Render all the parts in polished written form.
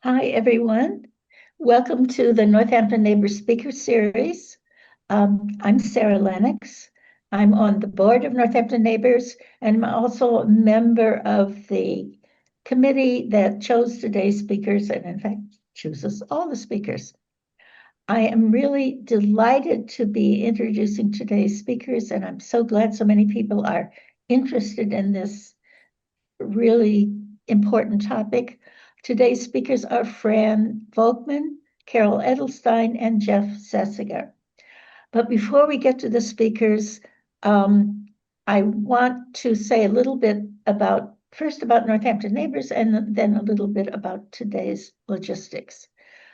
Hi, everyone. Welcome to the Northampton Neighbors Speaker Series. I'm Sarah Lennox. I'm on the board of Northampton Neighbors, and I'm also a member of the committee that chose today's speakers and, in fact, chooses all the speakers. I am really delighted to be introducing today's speakers, and I'm so glad so many people are interested in this really important topic. Today's speakers are Fran Volkmann, Carol Edelstein, and Jeff Zesiger. But before we get to the speakers, I want to say a little bit first about Northampton Neighbors and then a little bit about today's logistics.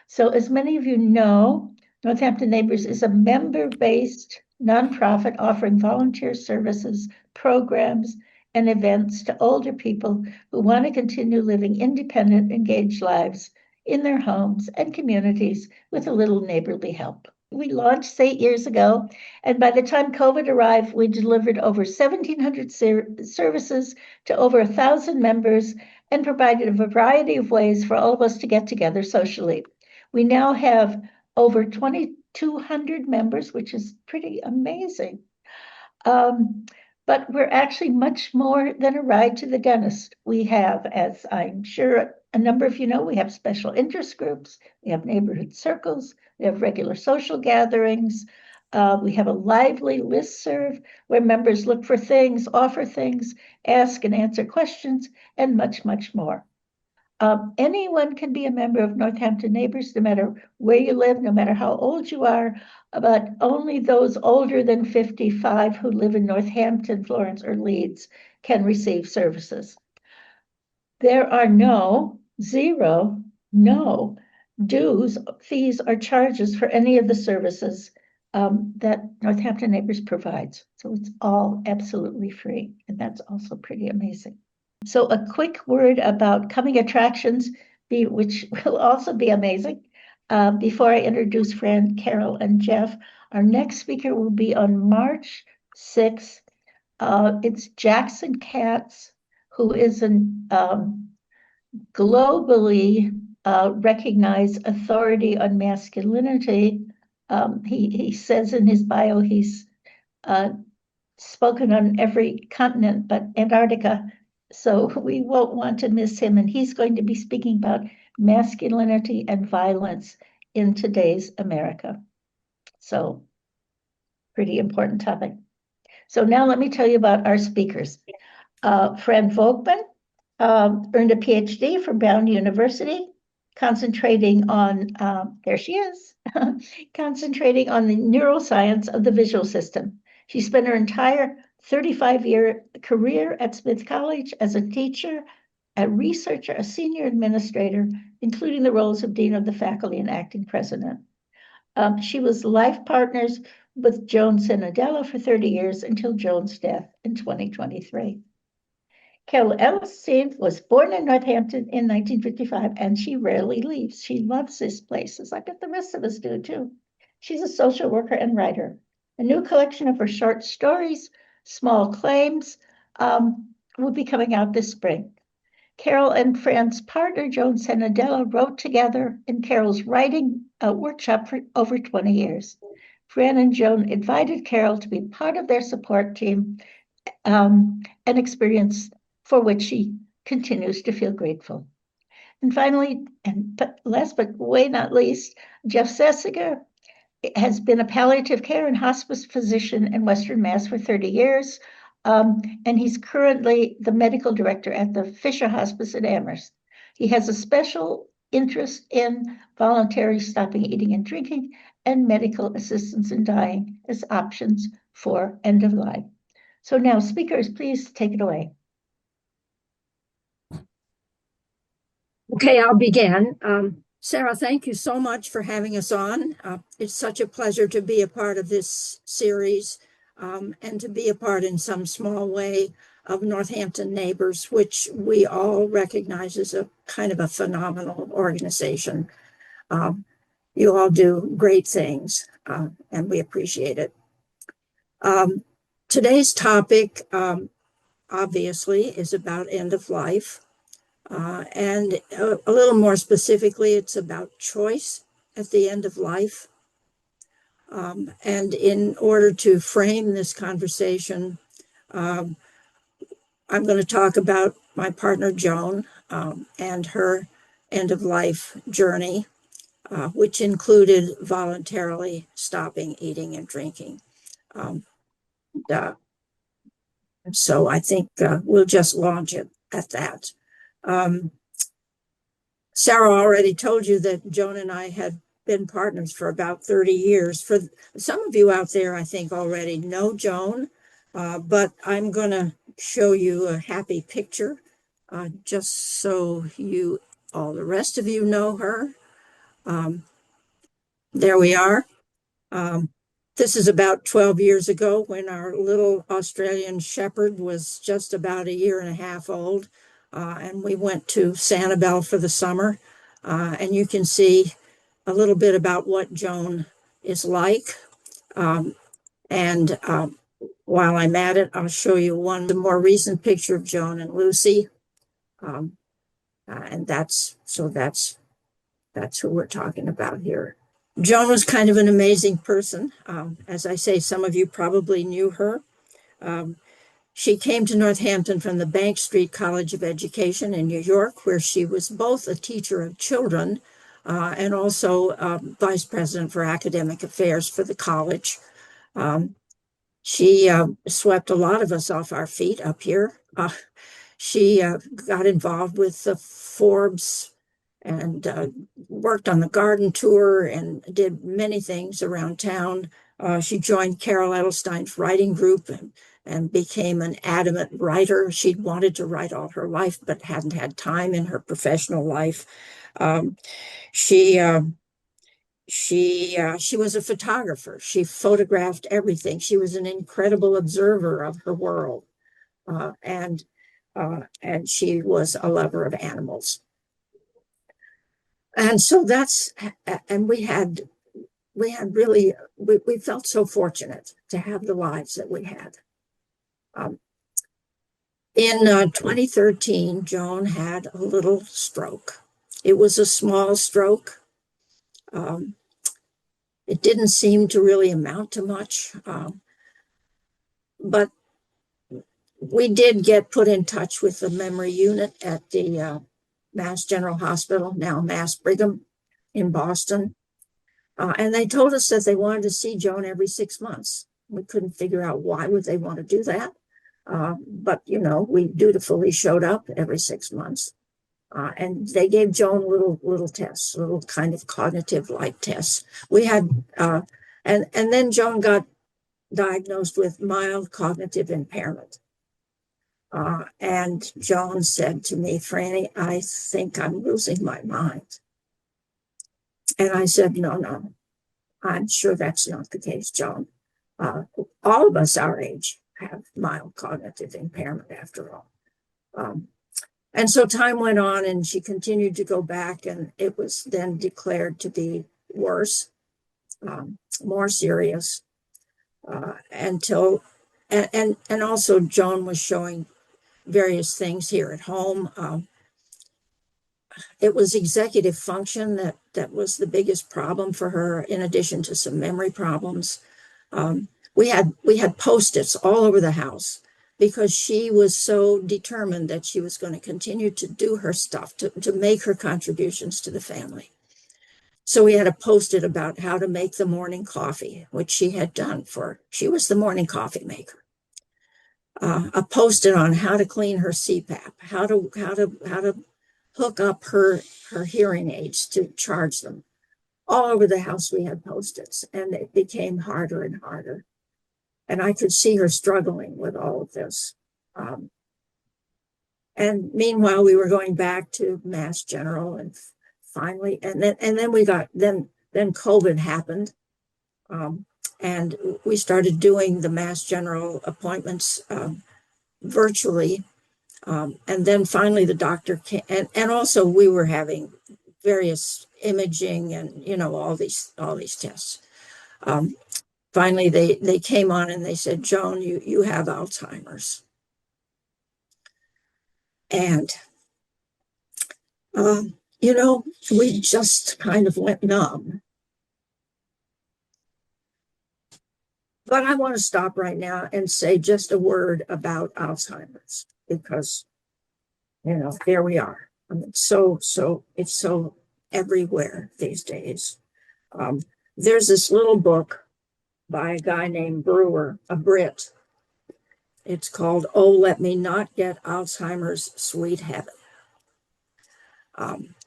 So as many of you know, Northampton Neighbors is a member-based nonprofit offering volunteer services, programs, and events to older people who want to continue living independent, engaged lives in their homes and communities with a little neighborly help. We launched 8 years ago, and by the time COVID arrived, we delivered over 1,700 services to over 1,000 members and provided a variety of ways for all of us to get together socially. We now have over 2,200 members, which is pretty amazing. But we're actually much more than a ride to the dentist. We have, as I'm sure a number of you know, we have special interest groups, we have neighborhood circles, we have regular social gatherings, we have a lively listserv where members look for things, offer things, ask and answer questions, and much, much more. Anyone can be a member of Northampton Neighbors, no matter where you live, no matter how old you are, but only those older than 55 who live in Northampton, Florence, or Leeds can receive services. There are no dues, fees, or charges for any of the services that Northampton Neighbors provides. So it's all absolutely free, and that's also pretty amazing. So a quick word about coming attractions, which will also be amazing. Before I introduce Fran, Carol, and Jeff, our next speaker will be on March 6th. It's Jackson Katz, who is an globally recognized authority on masculinity. He says in his bio he's spoken on every continent but Antarctica. So we won't want to miss him. And he's going to be speaking about masculinity and violence in today's America. So pretty important topic. So now let me tell you about our speakers. Fran Volkmann earned a PhD from Brown University, concentrating on, there she is, concentrating on the neuroscience of the visual system. She spent her entire 35-year career at Smith College as a teacher, a researcher, a senior administrator, including the roles of dean of the faculty and acting president. She was life partners with Joan Cinnadella for 30 years until Joan's death in 2023. Carol Edelstein was born in Northampton in 1955, and she rarely leaves. She loves this place, as I bet the rest of us do too. She's a social worker and writer. A new collection of her short stories, Small Claims, will be coming out this spring. Carol and Fran's partner, Joan Cinnadella, wrote together in Carol's writing workshop for over 20 years. Fran and Joan invited Carol to be part of their support team, an experience for which she continues to feel grateful. And finally, but last but way not least, Jeff Zesiger has been a palliative care and hospice physician in Western Mass for 30 years, and he's currently the medical director at the Fisher Hospice in Amherst. He has a special interest in voluntary stopping eating and drinking and medical assistance in dying as options for end of life. So now, speakers, please take it away. Okay, I'll begin. Sarah, thank you so much for having us on. It's such a pleasure to be a part of this series and to be a part in some small way of Northampton Neighbors, which we all recognize as a kind of a phenomenal organization. You all do great things, and we appreciate it. Today's topic, obviously, is about end of life. And a little more specifically, it's about choice at the end of life. And in order to frame this conversation, I'm going to talk about my partner, Joan, and her end of life journey, which included voluntarily stopping eating and drinking. So I think we'll just launch it at that. Sarah already told you that Joan and I had been partners for about 30 years. For some of you out there, I think already know Joan, but I'm going to show you a happy picture just so all the rest of you know her. There we are. This is about 12 years ago when our little Australian shepherd was just about a year and a half old. And we went to Sanibel for the summer. And you can see a little bit about what Joan is like. And while I'm at it, I'll show you the more recent picture of Joan and Lucy. And that's who we're talking about here. Joan was kind of an amazing person. As I say, some of you probably knew her. She came to Northampton from the Bank Street College of Education in New York, where she was both a teacher of children and also vice president for academic affairs for the college. She swept a lot of us off our feet up here. She got involved with the Forbes and worked on the garden tour and did many things around town. She joined Carol Edelstein's writing group and became an adamant writer. She'd wanted to write all her life, but hadn't had time in her professional life. She was a photographer. She photographed everything. She was an incredible observer of her world, and she was a lover of animals. And so we felt so fortunate to have the lives that we had. In 2013, Joan had a little stroke. It was a small stroke. It didn't seem to really amount to much, but we did get put in touch with the memory unit at the Mass General Hospital, now Mass Brigham in Boston. And they told us that they wanted to see Joan every 6 months. We couldn't figure out why would they want to do that. But, we dutifully showed up every 6 months. And they gave Joan little tests, little kind of cognitive-like tests. We had, and then Joan got diagnosed with mild cognitive impairment. And Joan said to me, Franny, I think I'm losing my mind. And I said, no, I'm sure that's not the case, Joan. All of us our age have mild cognitive impairment after all. And so time went on and she continued to go back, and it was then declared to be worse, more serious, and also Joan was showing various things here at home. It was executive function that was the biggest problem for her, in addition to some memory problems. We had Post-its all over the house because she was so determined that she was going to continue to do her stuff, to make her contributions to the family. So we had a Post-it about how to make the morning coffee, which she had done she was the morning coffee maker. A Post-it on how to clean her CPAP, how to hook up her hearing aids to charge them. All over the house we had Post-its, and it became harder and harder. And I could see her struggling with all of this. And meanwhile, we were going back to Mass General, and finally, and then COVID happened. And we started doing the Mass General appointments virtually. And then finally the doctor came, and also we were having various imaging and, all these tests. Finally, they came on and they said, Joan, you have Alzheimer's. And You know, we just kind of went numb. But I want to stop right now and say just a word about Alzheimer's because, you know, here we are. I mean, it's so everywhere these days. Um, there's this little book by a guy named Brewer, a Brit. It's called "Oh, Let Me Not Get Alzheimer's Sweet Heaven."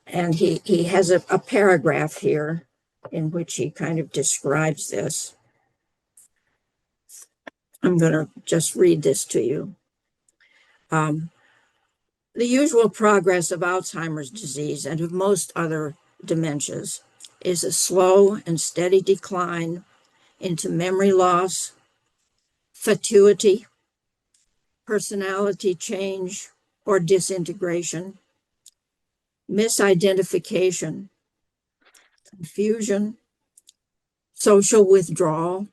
And he has a paragraph here in which he kind of describes this. I'm going to just read this to you. The usual progress of Alzheimer's disease and of most other dementias is a slow and steady decline into memory loss, fatuity, personality change or disintegration, misidentification, confusion, social withdrawal,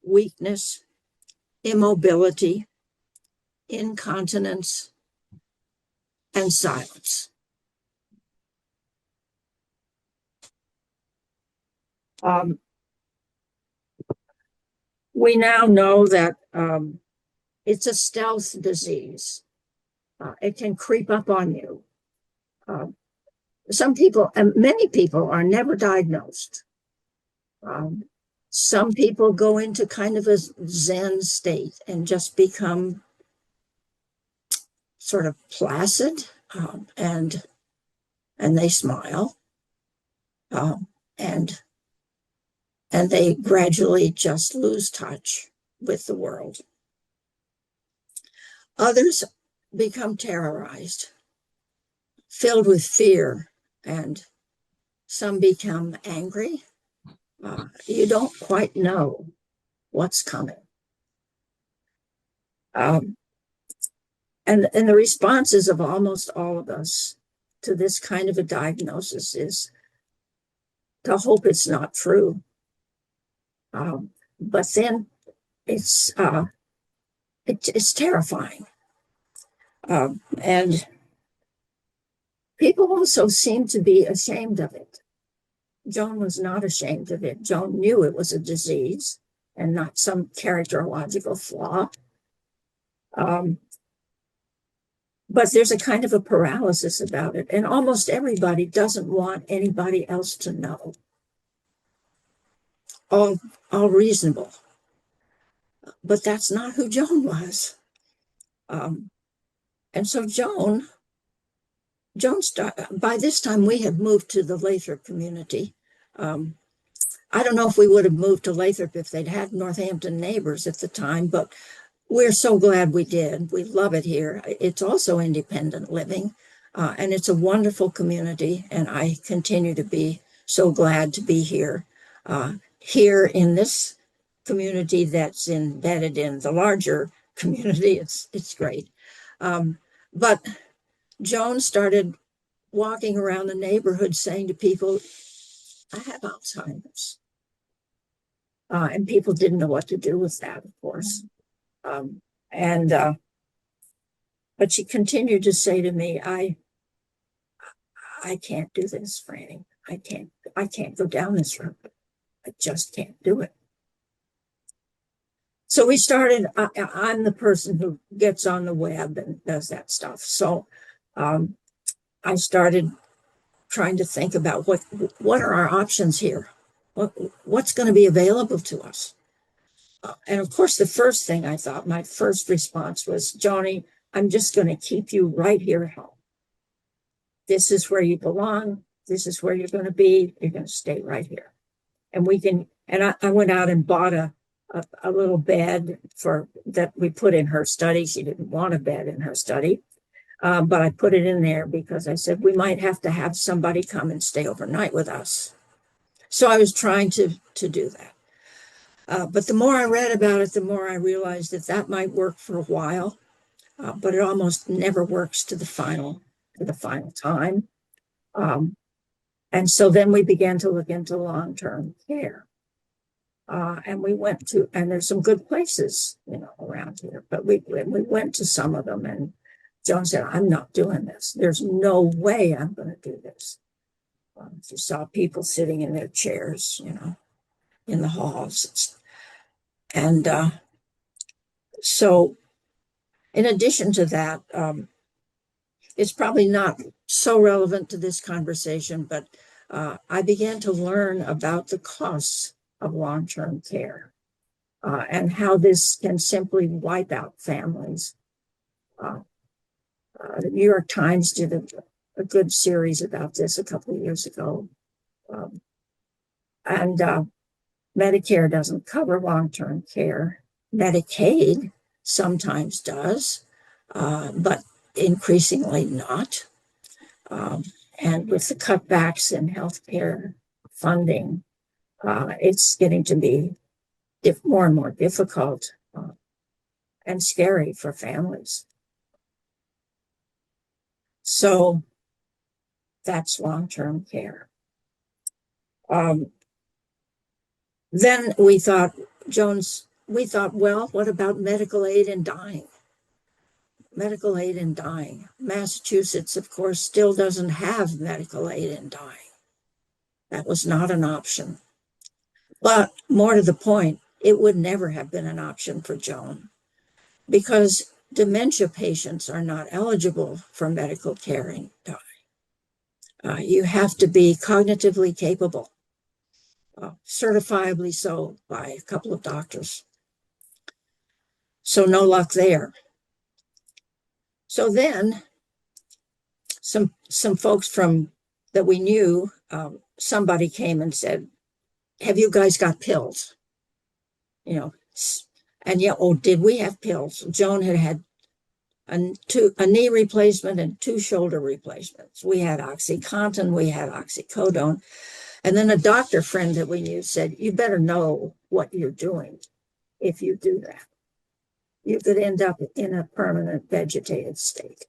weakness, immobility, incontinence, and silence. We now know that it's a stealth disease. It can creep up on you. Some people, and many people, are never diagnosed. Some people go into kind of a Zen state and just become sort of placid, and they smile, and they gradually just lose touch with the world. Others become terrorized, filled with fear, and some become angry. You don't quite know what's coming. And the responses of almost all of us to this kind of a diagnosis is to hope it's not true. But then it's terrifying. And people also seem to be ashamed of it. Joan was not ashamed of it. Joan knew it was a disease and not some characterological flaw. But there's a kind of a paralysis about it. And almost everybody doesn't want anybody else to know. All reasonable. But that's not who Joan was. And so Joan by this time we had moved to the Lathrop community. I don't know if we would have moved to Lathrop if they'd had Northampton neighbors at the time, but we're so glad we did. We love it here. It's also independent living, and it's a wonderful community, and I continue to be so glad to be here. Here in this community that's embedded in the larger community, it's great. But Joan started walking around the neighborhood saying to people, I have Alzheimer's. And people didn't know what to do with that, of course. But she continued to say to me, I can't do this, Franny. I can't go down this road. I just can't do it. So we started, I'm the person who gets on the web and does that stuff. So I started trying to think about what are our options here? What's going to be available to us? And of course, the first thing I thought, my first response was, Joni, I'm just going to keep you right here at home. This is where you belong. This is where you're going to be. You're going to stay right here. And I went out and bought a little bed that we put in her study. She didn't want a bed in her study. But I put it in there because I said, we might have to have somebody come and stay overnight with us. So I was trying to do that. But the more I read about it, the more I realized that might work for a while, but it almost never works to the final time. And so then we began to look into long-term care. And we went and there's some good places, around here, but we went to some of them, and Joan said, I'm not doing this. There's no way I'm going to do this. She saw people sitting in their chairs, in the halls. And so in addition to that, it's probably not so relevant to this conversation, but I began to learn about the costs of long-term care and how this can simply wipe out families. The New York Times did a good series about this a couple of years ago. And Medicare doesn't cover long-term care. Medicaid sometimes does, but increasingly not. And with the cutbacks in healthcare funding, it's getting to be more and more difficult and scary for families. So that's long-term care. Then we thought, well, what about medical aid in dying? Medical aid in dying. Massachusetts, of course, still doesn't have medical aid in dying. That was not an option. But more to the point, it would never have been an option for Joan because dementia patients are not eligible for medical care in dying. You have to be cognitively capable, certifiably so by a couple of doctors. So no luck there. So then some folks that we knew, somebody came and said, have you guys got pills? And yeah, did we have pills? Joan had a knee replacement and 2 shoulder replacements. We had OxyContin, we had oxycodone. And then a doctor friend that we knew said, you better know what you're doing if you do that. You could end up in a permanent vegetative state.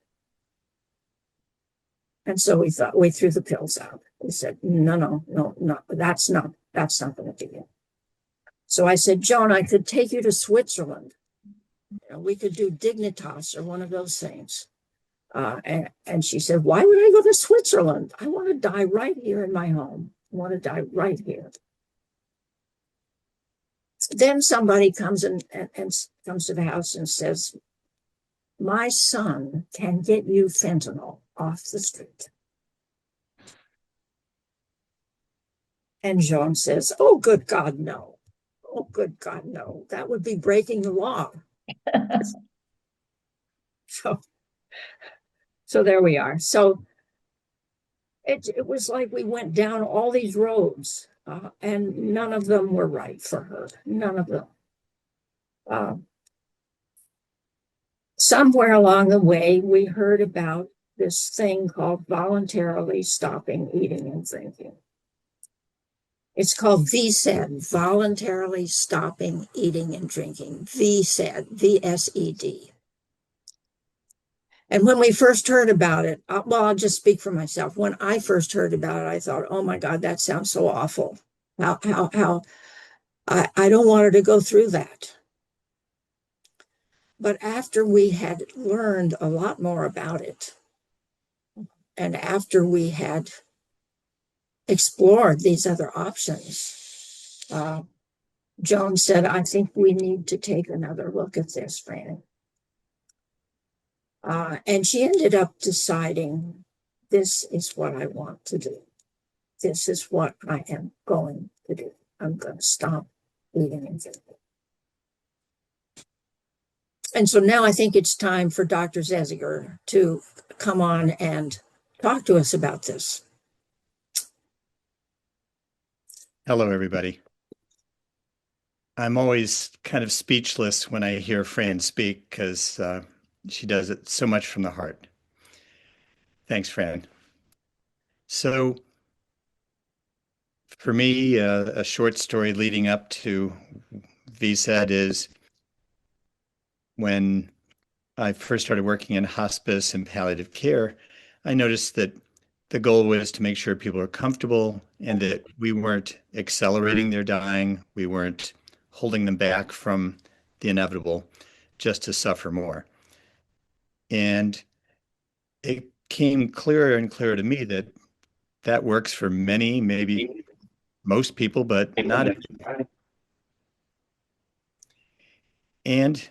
And so we threw the pills out. We said, no, that's not going to be it. So I said, Joan, I could take you to Switzerland. We could do Dignitas or one of those things. And she said, why would I go to Switzerland? I want to die right here in my home. I want to die right here. Then somebody comes and comes to the house and says, my son can get you fentanyl off the street. And Joan says, oh, good God, no. Oh, good God, no. That would be breaking the law. So there we are. So it was like we went down all these roads, and none of them were right for her. None of them. Somewhere along the way, we heard about this thing called voluntarily stopping eating and drinking. It's called VSED, voluntarily stopping eating and drinking. VSED, VSED. And when we first heard about it, I'll just speak for myself. When I first heard about it, I thought, oh my God, that sounds so awful. How I don't want her to go through that. But after we had learned a lot more about it, and after we had explored these other options, Joan said, I think we need to take another look at this, Fran. And she ended up deciding, this is what I want to do. This is what I am going to do. I'm going to stop eating and drinking. And so now I think it's time for Dr. Zesiger to come on and talk to us about this. Hello, everybody. I'm always kind of speechless when I hear Fran speak because she does it so much from the heart. Thanks, Fran. So for me, a short story leading up to VSED is when I first started working in hospice and palliative care, I noticed that the goal was to make sure people are comfortable and that we weren't accelerating their dying. We weren't holding them back from the inevitable just to suffer more. And it came clearer and clearer to me that that works for many, maybe most people, but not everybody. And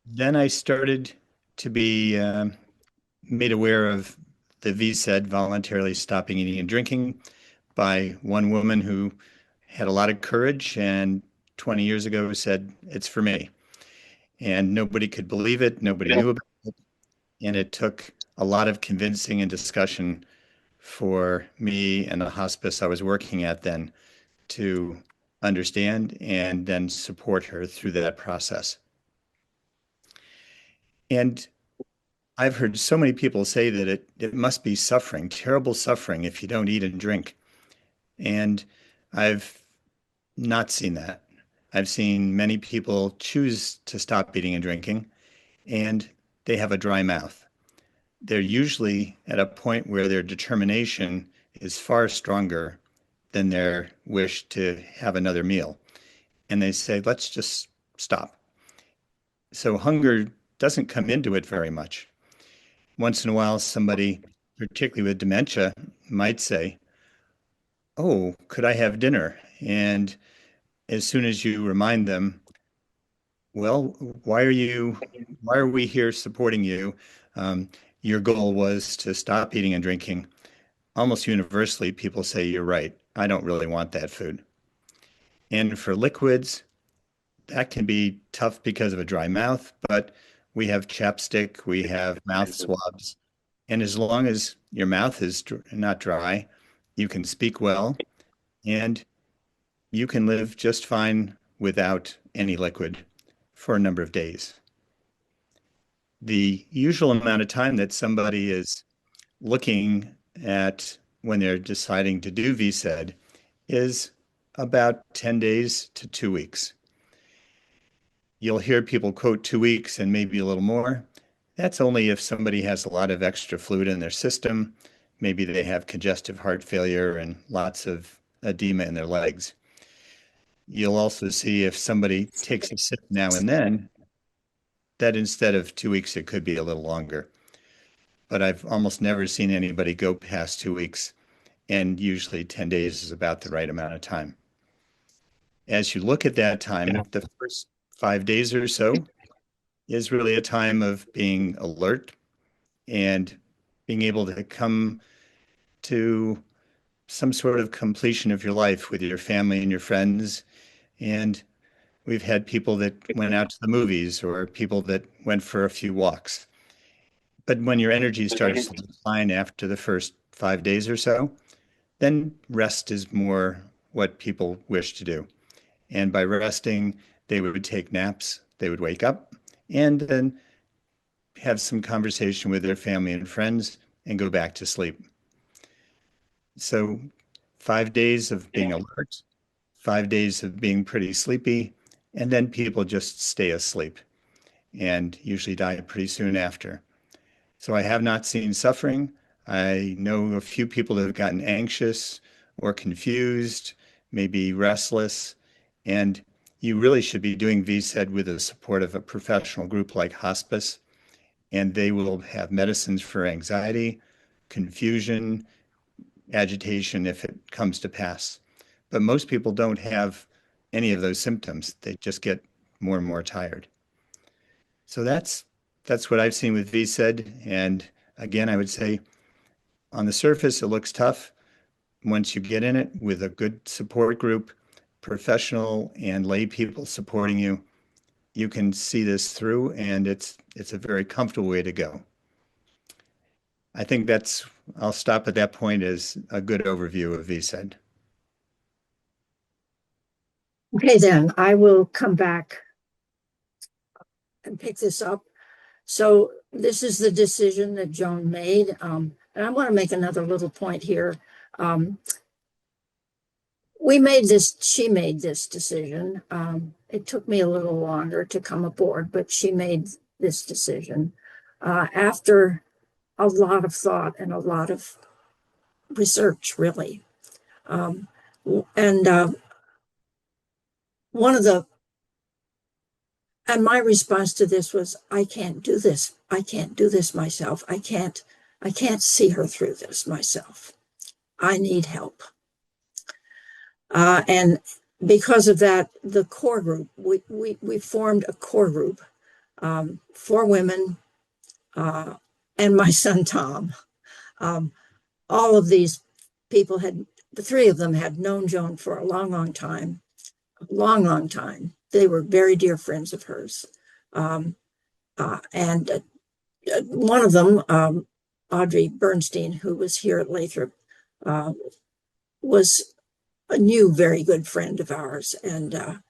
then I started to be made aware of the VSED, voluntarily stopping eating and drinking, by one woman who had a lot of courage and 20 years ago said, it's for me. And nobody could believe it. Nobody knew about it. And it took a lot of convincing and discussion for me and the hospice I was working at then to understand and then support her through that process. And I've heard so many people say that it must be suffering, terrible suffering, if you don't eat and drink. And I've not seen that. I've seen many people choose to stop eating and drinking, and they have a dry mouth. They're usually at a point where their determination is far stronger than their wish to have another meal. And they say, let's just stop. So hunger doesn't come into it very much. Once in a while, somebody, particularly with dementia, might say, oh, could I have dinner? And as soon as you remind them, well, why are we here supporting you? Your goal was to stop eating and drinking. Almost universally, people say, you're right. I don't really want that food. And for liquids, that can be tough because of a dry mouth, but we have chapstick, we have mouth swabs. And as long as your mouth is not dry, you can speak well and you can live just fine without any liquid for a number of days. The usual amount of time that somebody is looking at when they're deciding to do VSED is about 10 days to 2 weeks. You'll hear people quote 2 weeks and maybe a little more. That's only if somebody has a lot of extra fluid in their system. Maybe they have congestive heart failure and lots of edema in their legs. You'll also see if somebody takes a sip now and then, that instead of 2 weeks, it could be a little longer. But I've almost never seen anybody go past 2 weeks, and usually 10 days is about the right amount of time. As you look at that time, the first 5 days or so is really a time of being alert and being able to come to some sort of completion of your life with your family and your friends. And we've had people that went out to the movies or people that went for a few walks. But when your energy starts to decline after the first 5 days or so, then rest is more what people wish to do. And by resting, they would take naps, they would wake up, and then have some conversation with their family and friends and go back to sleep. So 5 days of being alert, 5 days of being pretty sleepy, and then people just stay asleep and usually die pretty soon after. So I have not seen suffering. I know a few people that have gotten anxious or confused, maybe restless, and you really should be doing VSED with the support of a professional group like hospice, and they will have medicines for anxiety, confusion, agitation if it comes to pass. But most people don't have any of those symptoms. They just get more and more tired. So that's what I've seen with VSED. And again, I would say on the surface, it looks tough. Once you get in it with a good support group, professional and lay people supporting you, you can see this through, and it's a very comfortable way to go. I think I'll stop at that point as a good overview of VSED. Okay, then I will come back and pick this up. So this is the decision that Joan made. And I want to make another little point here. She made this decision. It took me a little longer to come aboard, but she made this decision after a lot of thought and a lot of research, really. And my response to this was, I can't do this. I can't do this myself. I can't I can't see her through this myself. I need help. And because of that, the core group, we formed a core group, 4 women, and my son, Tom. All of these people the 3 of them had known Joan for a long time, long time. They were very dear friends of hers. And one of them, Audrey Bernstein, who was here at Lathrop, was a new, very good friend of ours, and a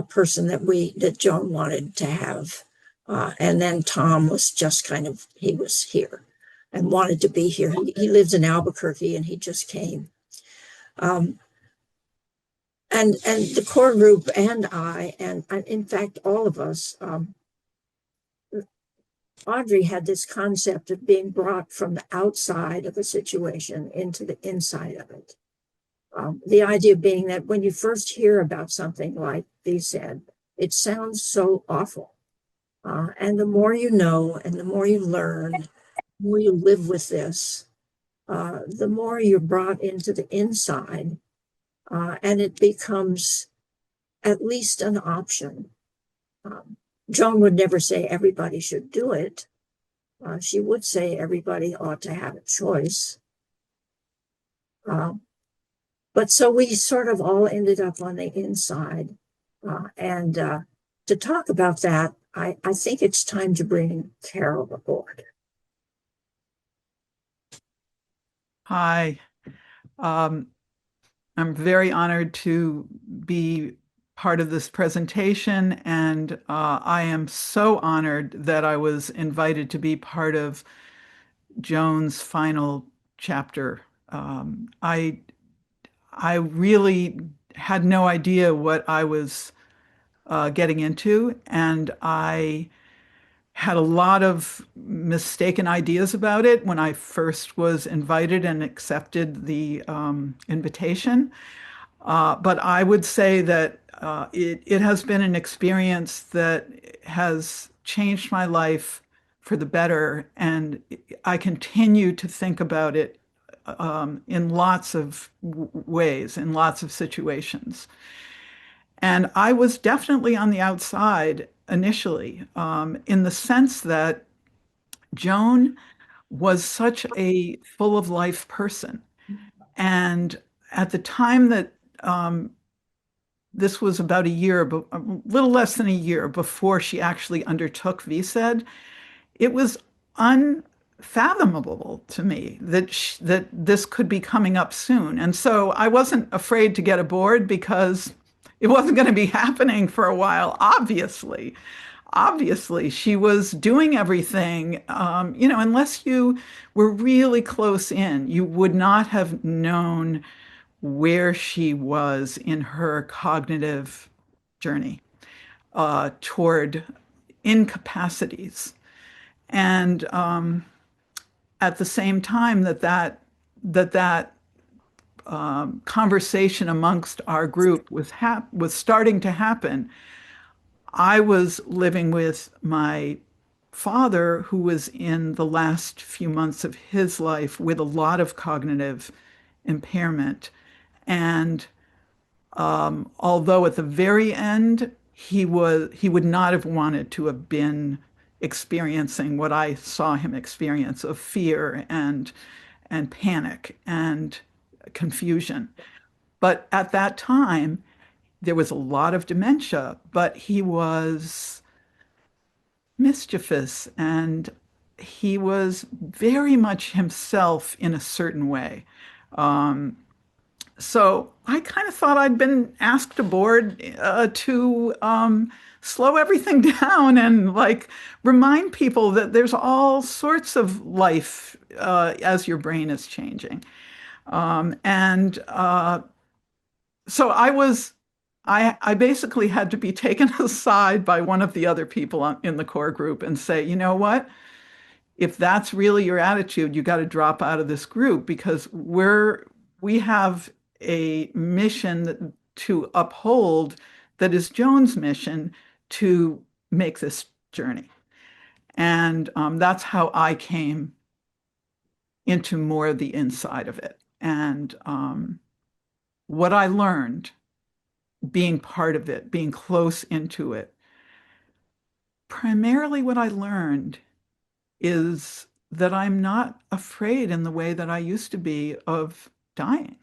person that Joan wanted to have. And then Tom was just he was here and wanted to be here. He lives in Albuquerque, and he just came. And the core group and I, and in fact, all of us, Audrey had this concept of being brought from the outside of a situation into the inside of it. The idea being that when you first hear about something like VSED, it sounds so awful. And the more you know, and the more you learn, the more you live with this, the more you're brought into the inside, and it becomes at least an option. Joan would never say everybody should do it. She would say everybody ought to have a choice. But so we sort of all ended up on the inside. And to talk about that, I think it's time to bring Carol aboard. Hi. I'm very honored to be part of this presentation, and I am so honored that I was invited to be part of Joan's final chapter. I really had no idea what I was getting into, and I had a lot of mistaken ideas about it when I first was invited and accepted the invitation. But I would say that it has been an experience that has changed my life for the better, and I continue to think about it in lots of ways, in lots of situations. And I was definitely on the outside initially, in the sense that Joan was such a full of life person. And at the time that this was about a little less than a year before she actually undertook VSED, it was unfathomable to me that this could be coming up soon. And so I wasn't afraid to get aboard because it wasn't going to be happening for a while, obviously. Obviously, she was doing everything, unless you were really close in, you would not have known where she was in her cognitive journey toward incapacities. And at the same time that conversation amongst our group was starting to happen, I was living with my father, who was in the last few months of his life with a lot of cognitive impairment. And although at the very end, he would not have wanted to have been experiencing what I saw him experience of fear and panic and confusion. But at that time, there was a lot of dementia, but he was mischievous and he was very much himself in a certain way. So I kind of thought I'd been asked aboard to slow everything down and like remind people that there's all sorts of life as your brain is changing. So I basically had to be taken aside by one of the other people in the core group and say, you know what? If that's really your attitude, you got to drop out of this group because we have a mission to uphold that is Joan's mission to make this journey. And that's how I came into more of the inside of it. And what I learned being part of it, being close into it, primarily what I learned is that I'm not afraid in the way that I used to be of dying.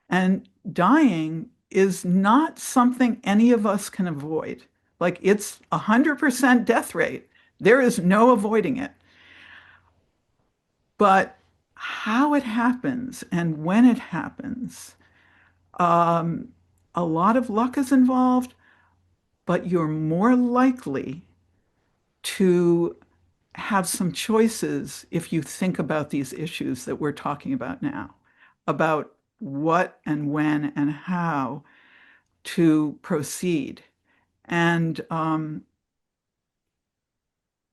And dying is not something any of us can avoid. Like, it's 100% death rate. There is no avoiding it. But how it happens and when it happens, um, a lot of luck is involved, but you're more likely to have some choices if you think about these issues that we're talking about now, about what and when and how to proceed. And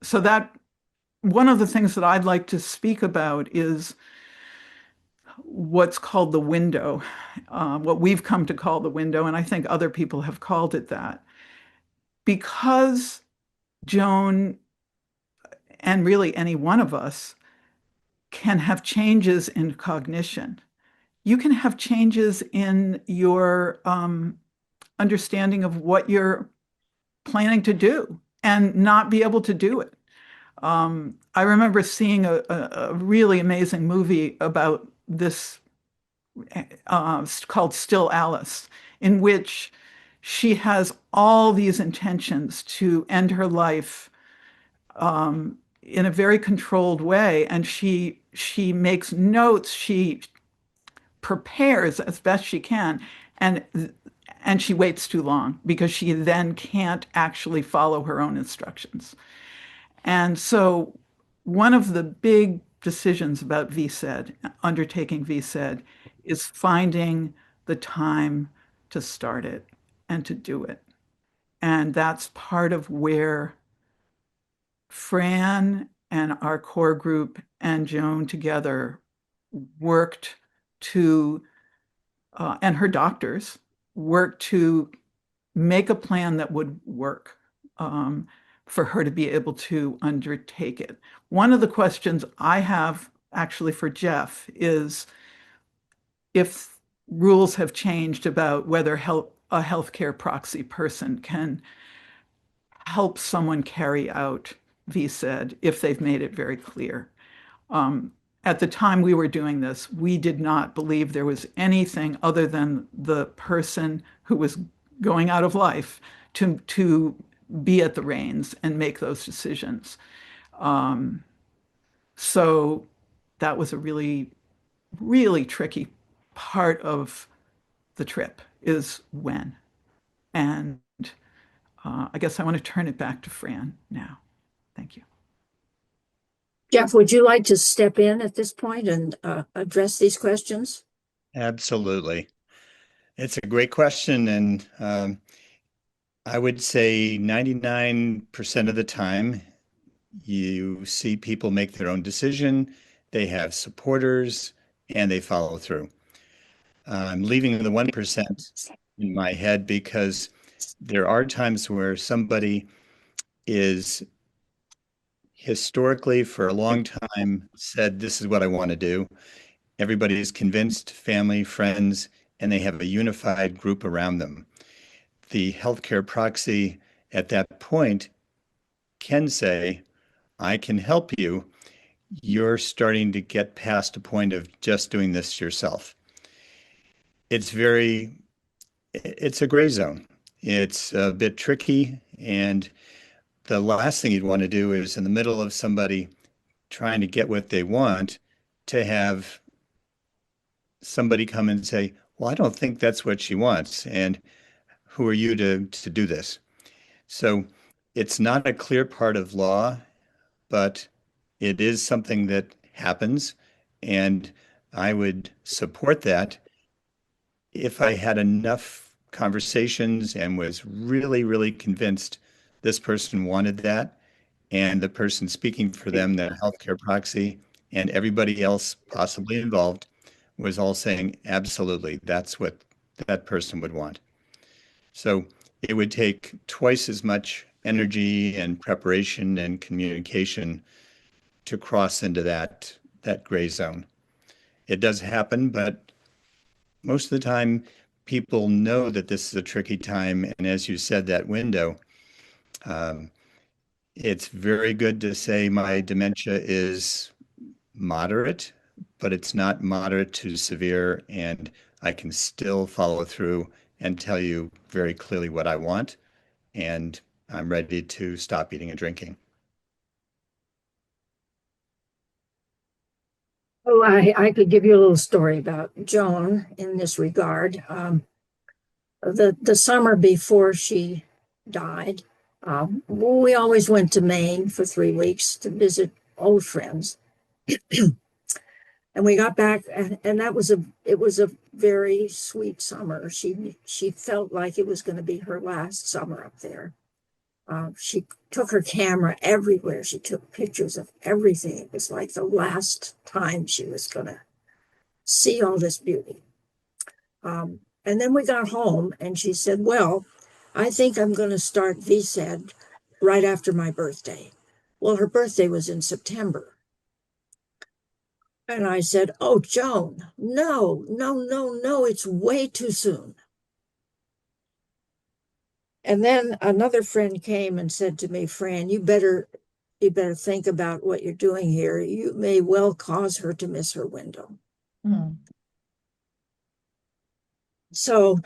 so that one of the things that I'd like to speak about is what's called the window, what we've come to call the window, and I think other people have called it that. Because Joan, and really any one of us, can have changes in cognition. You can have changes in your understanding of what you're planning to do and not be able to do it. I remember seeing a really amazing movie about this called Still Alice, in which she has all these intentions to end her life in a very controlled way, and she makes notes, she prepares as best she can, and she waits too long because she then can't actually follow her own instructions. And so one of the big decisions about VSED, undertaking VSED, is finding the time to start it and to do it. And that's part of where Fran and our core group and Joan together worked to, and her doctors worked to make a plan that would work for her to be able to undertake it. One of the questions I have actually for Jeff is if rules have changed about whether a healthcare proxy person can help someone carry out VSED if they've made it very clear. At the time we were doing this, we did not believe there was anything other than the person who was going out of life to be at the reins and make those decisions. So that was a really, really tricky part of the trip, is when. And I guess I want to turn it back to Fran now. Thank you. Jeff, would you like to step in at this point and address these questions? Absolutely. It's a great question. And I would say 99% of the time, you see people make their own decision, they have supporters, and they follow through. I'm leaving the 1% in my head because there are times where somebody is historically for a long time said, this is what I want to do. Everybody is convinced, family, friends, and they have a unified group around them. The healthcare proxy at that point can say, I can help you. You're starting to get past a point of just doing this yourself. It's a gray zone. It's a bit tricky. And the last thing you'd want to do is in the middle of somebody trying to get what they want to have somebody come and say, well, I don't think that's what she wants. And who are you to do this? So it's not a clear part of law, but it is something that happens. And I would support that if I had enough conversations and was really, really convinced this person wanted that, and the person speaking for them, that healthcare proxy, and everybody else possibly involved was all saying, absolutely, that's what that person would want. So it would take twice as much energy and preparation and communication to cross into that that gray zone. It does happen, but most of the time people know that this is a tricky time. And as you said, that window, it's very good to say my dementia is moderate, but it's not moderate to severe, and I can still follow through and tell you very clearly what I want, and I'm ready to stop eating and drinking. Oh, I could give you a little story about Joan in this regard. The summer before she died, we always went to Maine for 3 weeks to visit old friends. And we got back, and it was a very sweet summer. She felt like it was going to be her last summer up there. She took her camera everywhere. She took pictures of everything. It was like the last time she was going to see all this beauty. And then we got home, and she said, well, I think I'm going to start VSED right after my birthday. Well, her birthday was in September. And I said, oh, Joan, no, it's way too soon. And then another friend came and said to me, Fran, you better think about what you're doing here. You may well cause her to miss her window. So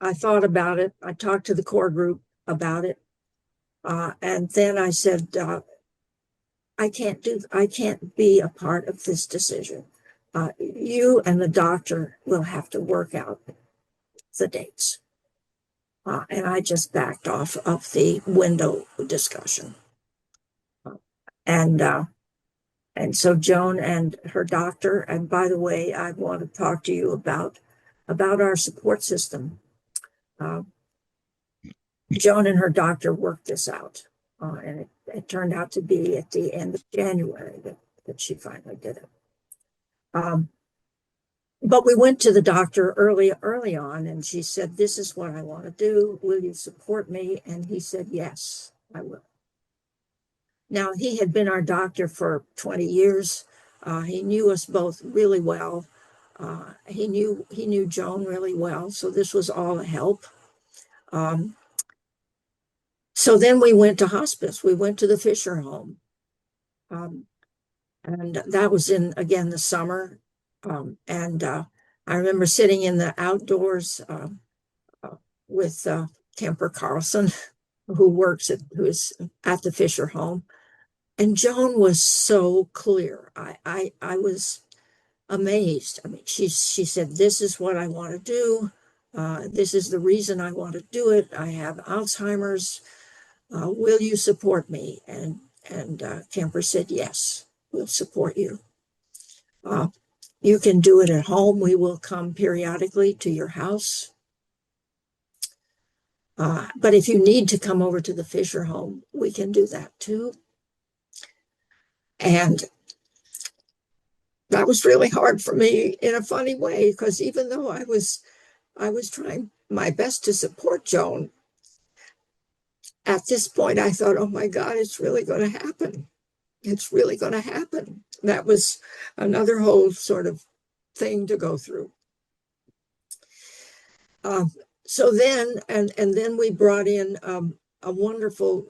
I thought about it. I talked to the core group about it. And then I said, I can't be a part of this decision. You and the doctor will have to work out the dates. And I just backed off of the window discussion. And so Joan and her doctor, and by the way, I want to talk to you about our support system. Joan and her doctor worked this out, and it turned out to be at the end of January that she finally did it. But we went to the doctor early on, and she said, this is what I want to do. Will you support me? And he said, yes, I will. Now, he had been our doctor for 20 years. He knew us both really well. He knew Joan really well, so this was all a help. So then we went to hospice. We went to the Fisher home. And that was in, again, the summer. And I remember sitting in the outdoors with Kemper Carlson, who is at the Fisher home. And Joan was so clear. I was amazed. I mean, she said, this is what I want to do. This is the reason I want to do it. I have Alzheimer's. Will you support me? And Kemper said, yes, we'll support you. You can do it at home. We will come periodically to your house. But if you need to come over to the Fisher home, we can do that too. And that was really hard for me in a funny way, because even though I was trying my best to support Joan, at this point I thought, oh my God, it's really going to happen. It's really going to happen. That was another whole sort of thing to go through. So then, and then we brought in a wonderful,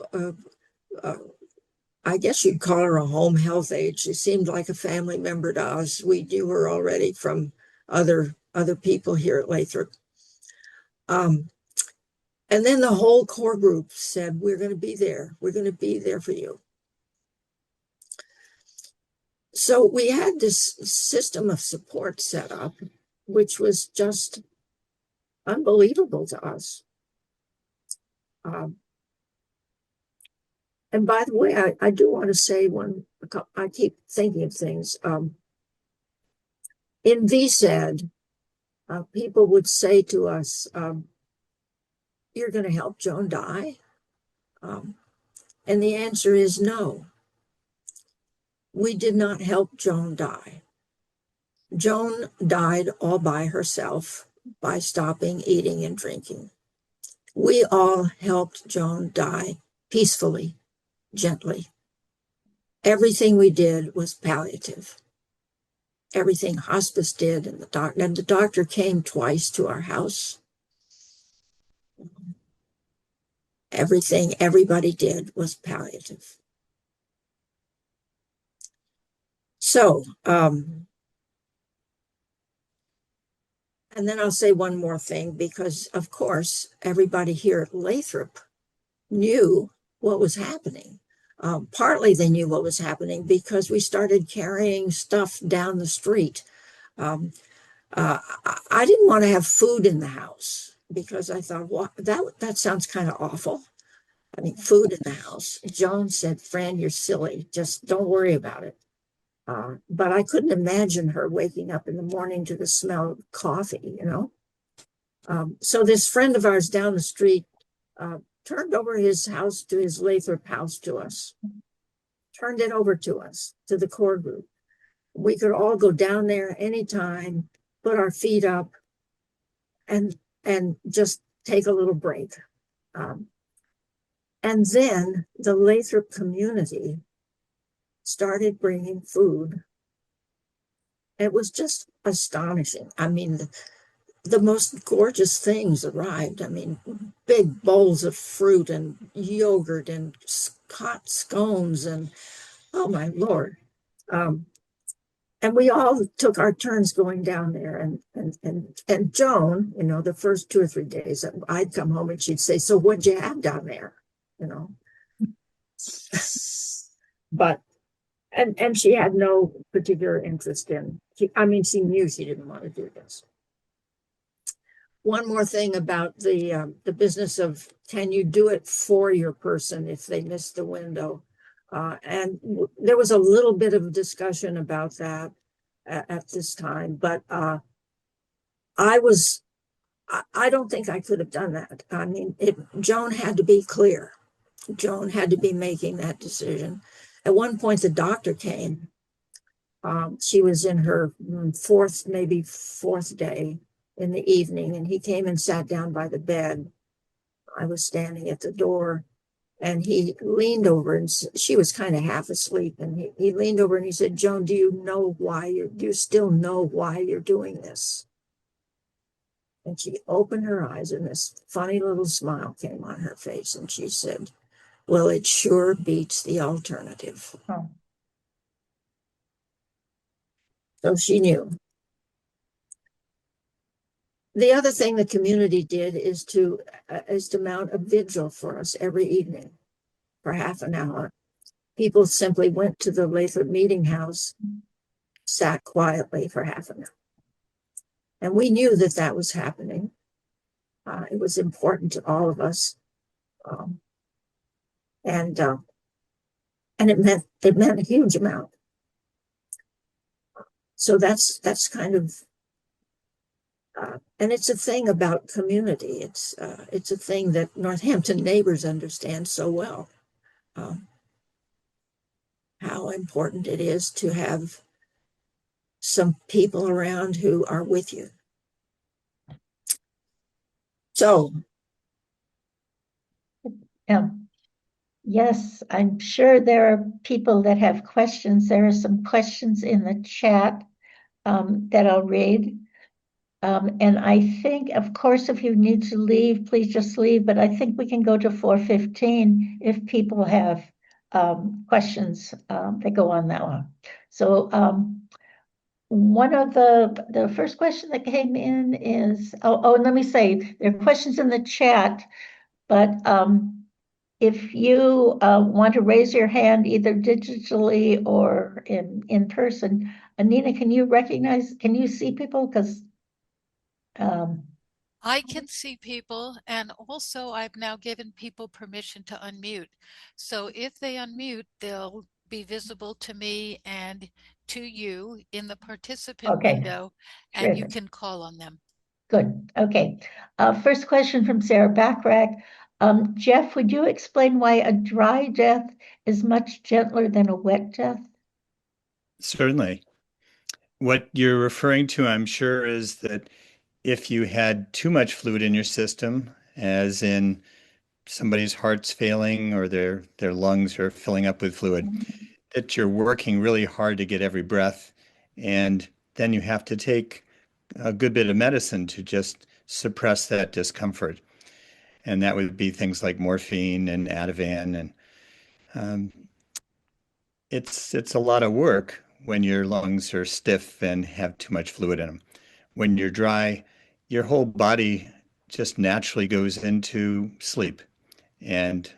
I guess you'd call her a home health aide. She seemed like a family member to us. We knew her already from other people here at Lathrop. And then the whole core group said, we're going to be there. We're going to be there for you. So we had this system of support set up, which was just unbelievable to us. And by the way, I do want to say I keep thinking of things. In VSED, people would say to us, you're going to help Joan die? And the answer is no. We did not help Joan die. Joan died all by herself by stopping eating and drinking. We all helped Joan die peacefully, gently. Everything we did was palliative. everything hospice did, and the doctor came twice to our house. Everything everybody did was palliative. So, and then I'll say one more thing, because of course, everybody here at Lathrop knew what was happening. Partly they knew what was happening because we started carrying stuff down the street. I didn't want to have food in the house because I thought, well, that sounds kind of awful. I mean, food in the house. Joan said, Fran, you're silly. Just don't worry about it. But I couldn't imagine her waking up in the morning to the smell of coffee, you know? So this friend of ours down the street turned over his house to his Lathrop house to us, turned it over to us, to the core group. We could all go down there anytime, put our feet up, and just take a little break. And then the Lathrop community started bringing food. It was just astonishing. I mean, the most gorgeous things arrived. I mean, big bowls of fruit and yogurt and hot scones and, oh my Lord. And we all took our turns going down there. And Joan, you know, the first 2 or 3 days, I'd come home and she'd say, so what'd you have down there? You know? But, and she had no particular interest in, she knew she didn't want to do this. One more thing about the business of, can you do it for your person if they miss the window? And there was a little bit of discussion about that at this time, but I don't think I could have done that. I mean, Joan had to be clear. Joan had to be making that decision. At one point, the doctor came. She was in her fourth day in the evening, and he came and sat down by the bed. I was standing at the door, and he leaned over, and she was kind of half asleep, and he leaned over and he said, Joan, do you still know why you're doing this? And she opened her eyes, and this funny little smile came on her face, and she said, well, it sure beats the alternative. Oh. So she knew. The other thing the community did is to mount a vigil for us every evening for half an hour. People simply went to the Lathrop Meeting House, sat quietly for half an hour. And we knew that that was happening. It was important to all of us. And it meant a huge amount. So that's kind of, and it's a thing about community. It's a thing that Northampton neighbors understand so well. How important it is to have some people around who are with you. So, yes, I'm sure there are people that have questions. There are some questions in the chat that I'll read. And I think, of course, if you need to leave, please just leave. But I think we can go to 4:15 if people have questions that go on that one. So one of the first question that came in is, and let me say, there are questions in the chat, but if you want to raise your hand either digitally or in person, Anina, can you see people? Because I can see people, and also I've now given people permission to unmute. So if they unmute, they'll be visible to me and to you in the participant window, and you can call on them. Good. Okay. First question from Sarah Backrack. Jeff, would you explain why a dry death is much gentler than a wet death? Certainly. What you're referring to, I'm sure, is that if you had too much fluid in your system, as in somebody's heart's failing or their lungs are filling up with fluid, that you're working really hard to get every breath, and then you have to take a good bit of medicine to just suppress that discomfort. And that would be things like morphine and Ativan. And um, it's a lot of work when your lungs are stiff and have too much fluid in them. When you're dry, your whole body just naturally goes into sleep, and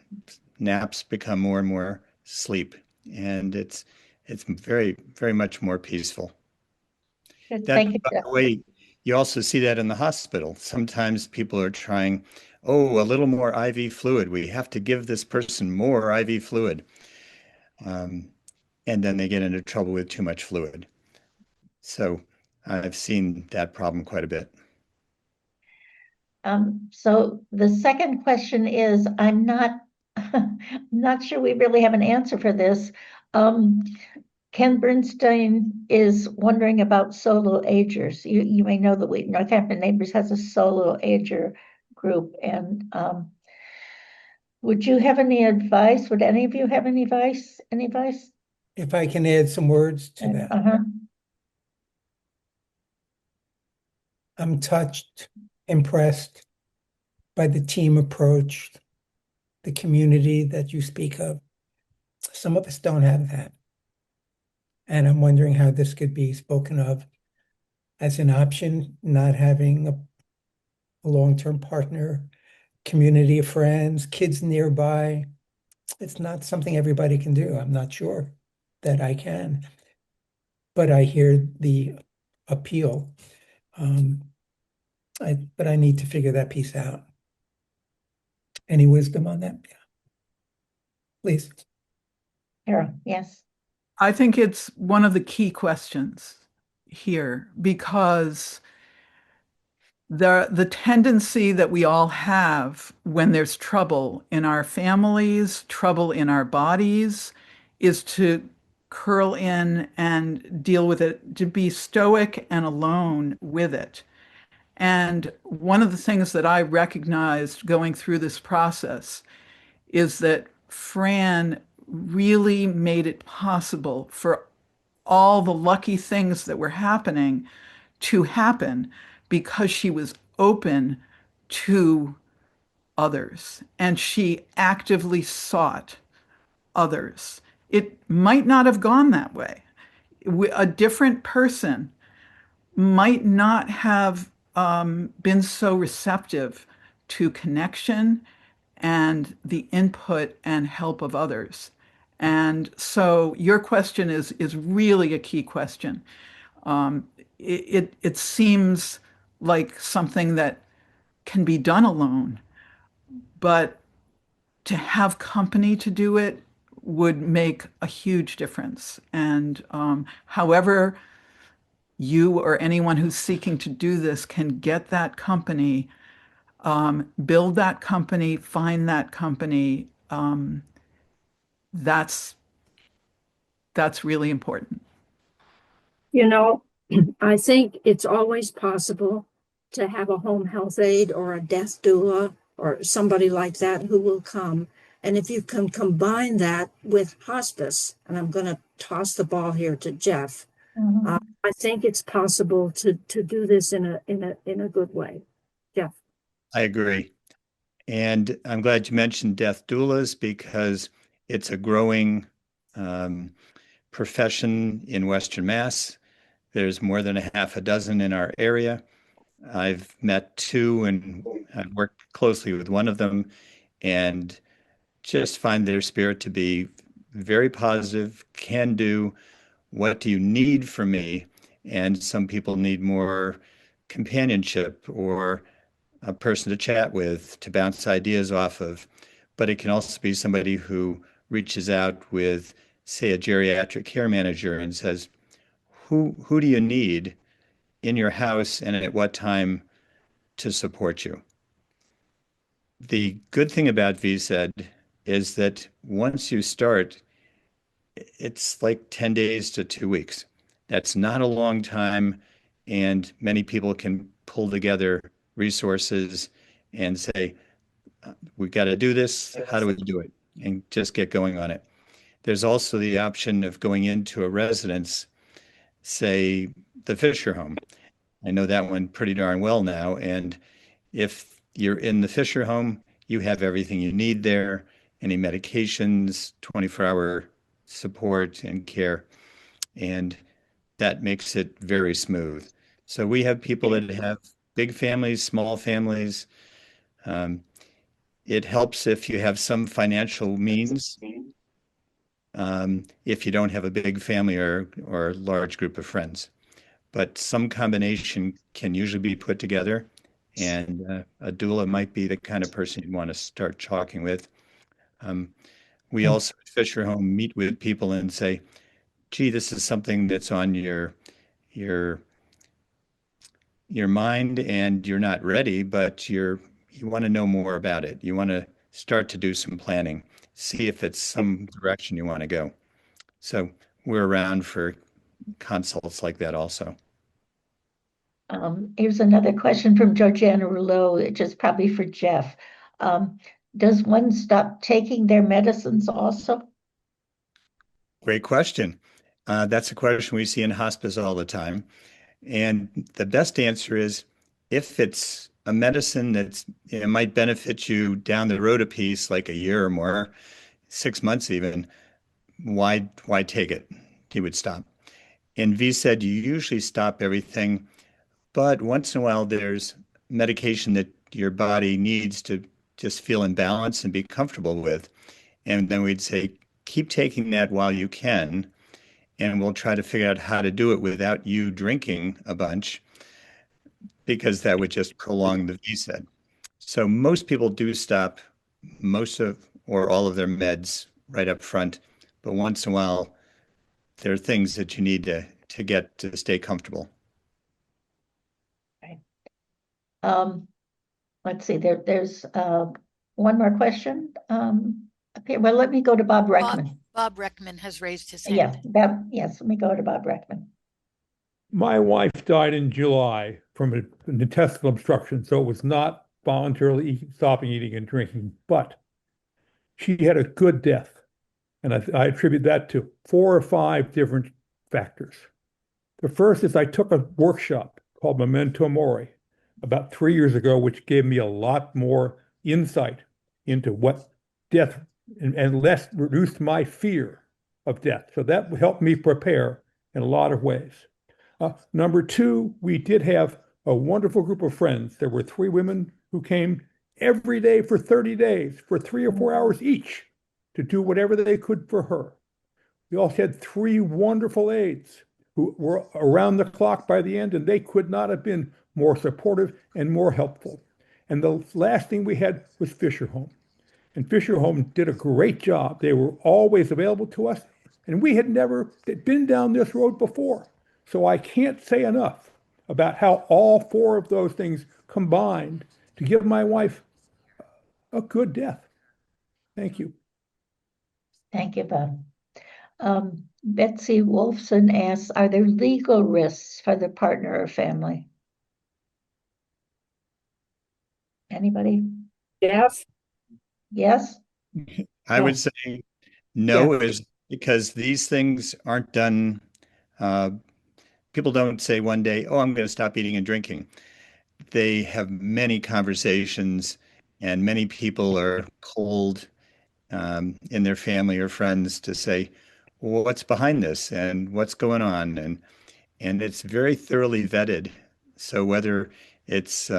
naps become more and more sleep, and it's very, very much more peaceful. Good, That, thank you, by Jeff. the way, you also see that in the hospital. Sometimes people are trying, oh, a little more IV fluid. We have to give this person more IV fluid. And then they get into trouble with too much fluid. So I've seen that problem quite a bit. So the second question is, I'm not not sure we really have an answer for this. Ken Bernstein is wondering about solo agers. You may know that Northampton Neighbors has a solo ager group, and would you have any advice? Would any of you have any advice? Any advice? If I can add some words to that. I'm touched, impressed by the team approach, the community that you speak of. Some of us don't have that. And I'm wondering how this could be spoken of as an option, not having a long-term partner, community of friends, kids nearby. It's not something everybody can do. I'm not sure that I can. But I hear the appeal. But I need to figure that piece out. Any wisdom on that? Yeah. Please. Carol, yes. I think it's one of the key questions here, because the tendency that we all have when there's trouble in our families, trouble in our bodies, is to curl in and deal with it, to be stoic and alone with it. And one of the things that I recognized going through this process is that Fran really made it possible for all the lucky things that were happening to happen because she was open to others and she actively sought others. It might not have gone that way. A different person might not have been so receptive to connection and the input and help of others. And so your question is really a key question. It seems like something that can be done alone, but to have company to do it would make a huge difference. And however you or anyone who's seeking to do this can get that company, build that company, find that company, that's really important. You know, I think it's always possible to have a home health aide or a death doula or somebody like that who will come. And if you can combine that with hospice, and I'm going to toss the ball here to Jeff, I think it's possible to do this in a good way. Jeff. I agree. And I'm glad you mentioned death doulas because it's a growing profession in Western Mass. There's more than a half a dozen in our area. I've met two and I've worked closely with one of them and just find their spirit to be very positive, can do, what do you need from me? And some people need more companionship or a person to chat with, to bounce ideas off of. But it can also be somebody who reaches out with, say, a geriatric care manager and says, who do you need in your house and at what time to support you? The good thing about VSED is that once you start, it's like 10 days to 2 weeks. That's not a long time, and many people can pull together resources and say, we've got to do this. How do we do it? And just get going on it. There's also the option of going into a residence, say the Fisher home. I know that one pretty darn well now. And if you're in the Fisher home, you have everything you need there, any medications, 24-hour support and care. And that makes it very smooth. So we have people that have big families, small families. Um, it helps if you have some financial means. If you don't have a big family or a large group of friends. But some combination can usually be put together, and a doula might be the kind of person you'd want to start talking with. We also at Fisher Home meet with people and say, gee, this is something that's on your mind and you're not ready, but you want to know more about it. You want to start to do some planning, see if it's some direction you want to go. So we're around for consults like that also. Here's another question from Georgiana Rouleau, which is probably for Jeff. Does one stop taking their medicines also? Great question. That's a question we see in hospice all the time. And the best answer is if it's a medicine that might benefit you down the road a piece, like a year or more, 6 months even, why take it? You would stop. In VSED, you usually stop everything, but once in a while there's medication that your body needs to just feel in balance and be comfortable with. And then we'd say, keep taking that while you can, and we'll try to figure out how to do it without you drinking a bunch, because that would just prolong the VSED. So most people do stop most of or all of their meds right up front, but once in a while, there are things that you need to get to stay comfortable. Right. Let's see, there's one more question up here. Well, let me go to Bob Reckman. Bob Reckman has raised his hand. Yes, let me go to Bob Reckman. My wife died in July from an intestinal obstruction, so it was not voluntarily stopping eating and drinking, but she had a good death. And I attribute that to 4 or 5 different factors. The first is I took a workshop called Memento Mori about 3 years ago, which gave me a lot more insight into what death and less reduced my fear of death. So that helped me prepare in a lot of ways. Number 2, we did have a wonderful group of friends. There were 3 women who came every day for 30 days for 3 or 4 hours each to do whatever they could for her. We also had 3 wonderful aides who were around the clock by the end, and they could not have been more supportive and more helpful. And the last thing we had was Fisher Home. And Fisher Home did a great job. They were always available to us, and we had never been down this road before. So I can't say enough about how all 4 of those things combined to give my wife a good death. Thank you. Thank you, Bob. Betsy Wolfson asks, are there legal risks for the partner or family? Anybody? Yes. Yes? I would say no, is because these things aren't done. People don't say one day, oh, I'm going to stop eating and drinking. They have many conversations, and many people are cold in their family or friends to say, well, what's behind this and what's going on? And it's very thoroughly vetted. So whether it's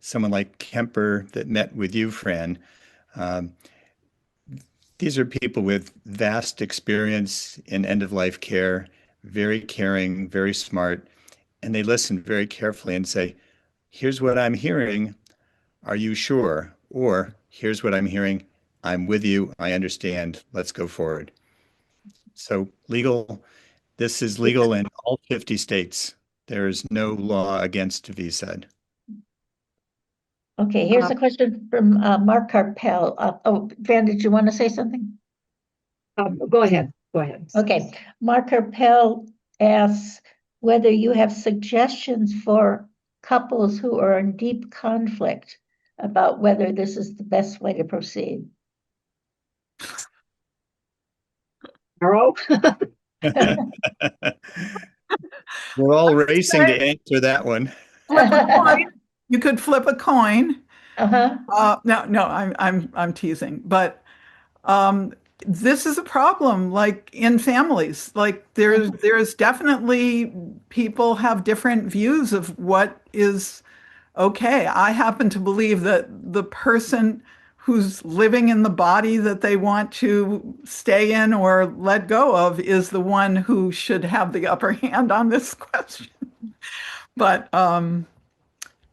someone like Kemper that met with you, Fran, these are people with vast experience in end-of-life care, very caring, very smart, and they listen very carefully and say, here's what I'm hearing. Are you sure? Or here's what I'm hearing. I'm with you. I understand. Let's go forward. So this is legal in all 50 states. There is no law against VSED. Okay, here's a question from Mark Carpel. Fran, did you want to say something? Go ahead. Okay, Mark Carpel asks whether you have suggestions for couples who are in deep conflict about whether this is the best way to proceed. Carol? We're all racing to answer that one. Flip a coin. You could flip a coin. Uh-huh. No, I'm teasing, but this is a problem, like in families. Like there's definitely people have different views of what is okay. I happen to believe that the person who's living in the body that they want to stay in or let go of is the one who should have the upper hand on this question. But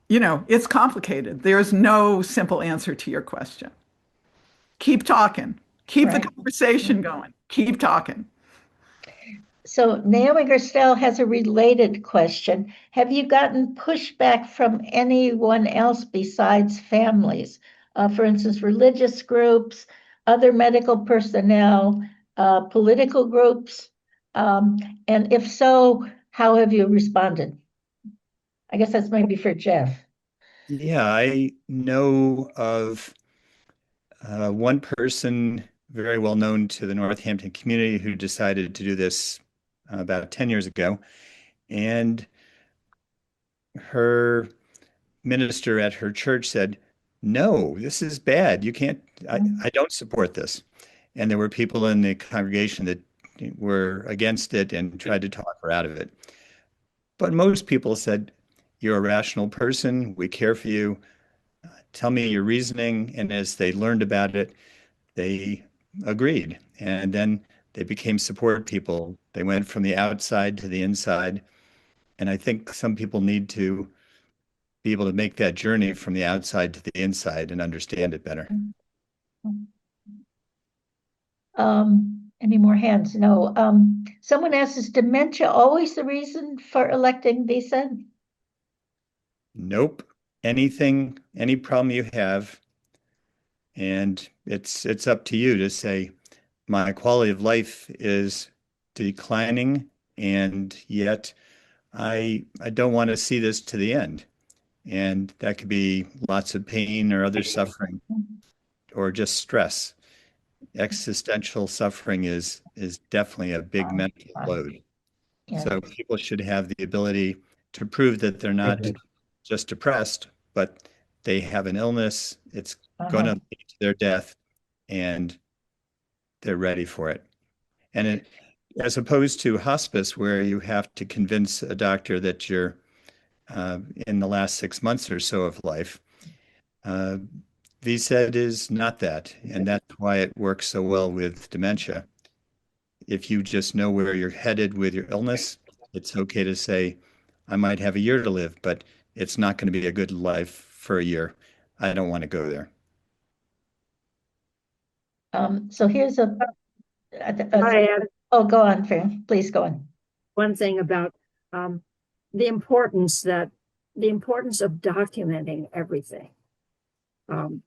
it's complicated. There's no simple answer to your question. Keep talking. Keep the Right. conversation going. Keep talking. So Naomi Gerstel has a related question. Have you gotten pushback from anyone else besides families? For instance, religious groups, other medical personnel, political groups? And if so, how have you responded? I guess that's maybe for Jeff. Yeah, I know of one person very well known to the Northampton community who decided to do this about 10 years ago. And her minister at her church said, "No, this is bad. You can't, I don't support this." And there were people in the congregation that were against it and tried to talk her out of it. But most people said, "You're a rational person. We care for you. Tell me your reasoning." And as they learned about it, they agreed. And then they became support people. They went from the outside to the inside. And I think some people need to be able to make that journey from the outside to the inside and understand it better. Any more hands? No. Someone asks, is dementia always the reason for electing VSED? Nope. Anything, any problem you have, and it's up to you to say, my quality of life is declining, and yet I don't want to see this to the end. And that could be lots of pain or other suffering or just stress. Existential suffering is definitely a big mental load. Yeah. So people should have the ability to prove that they're not just depressed, but they have an illness. It's going to lead to their death, and they're ready for it. And as opposed to hospice, where you have to convince a doctor that you're in the last 6 months or so of life, VSED is not that, and that's why it works so well with dementia. If you just know where you're headed with your illness, it's okay to say, I might have a year to live, but it's not going to be a good life for a year. I don't want to go there. So here's oh, go on, Fran. Please go on. One thing about the importance of documenting everything. Joan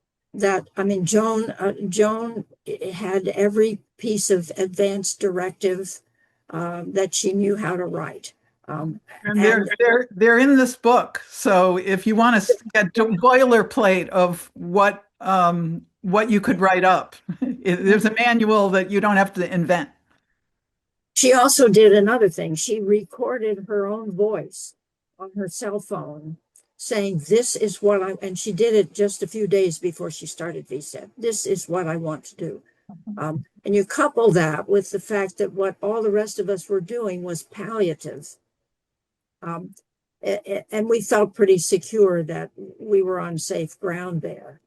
had every piece of advanced directive that she knew how to write. And they're in this book. So if you want to get a boilerplate of what you could write up, there's a manual that you don't have to invent. She also did another thing. She recorded her own voice on her cell phone saying, this is what and she did it just a few days before she started VSED. This is what I want to do. And you couple that with the fact that what all the rest of us were doing was palliative. And we felt pretty secure that we were on safe ground there.